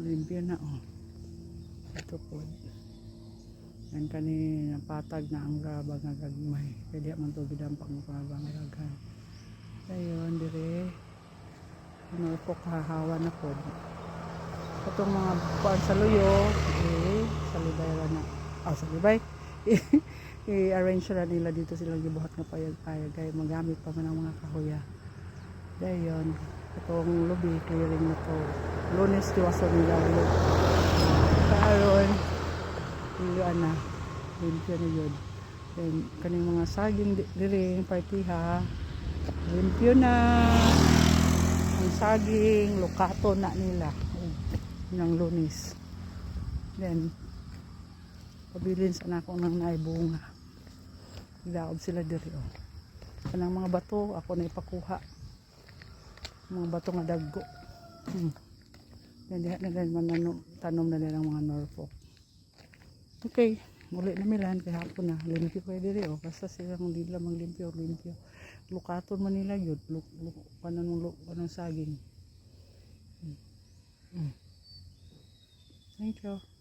limpyo na oh. Ito po. Yan kanina patag na ang rabag nga gagmay. Kaya di man to gidampak mo pabang raghan. Ayun dire. Ano po kahawa na po. Itong mga kuan sa luyo, sa libay na. Sa libay. I-arrange na nila dito silang gibuhat nga payag-payag kaya magamit pa man ang mga kahoya. Dayon, itong lubi clearing na to. Lunes tiwaso nila ulit. Karon yun na limpyo na yun. Then kaning mga saging diring partiha limpyo na ang saging lukato na nila ng Lunes. Then pabilin sa nako nang naibunga. Ilaob sila diri oh. Kanang mga bato ako na ipakuha. Mga bato nga daggo. Then diha na din tanom na nila mga Norfolk. Okay, muli na milan kay hapon na limpyo kay diri oh. Basta silang dila maglimpyo lukaton man nila yun kanang saging. Thank you.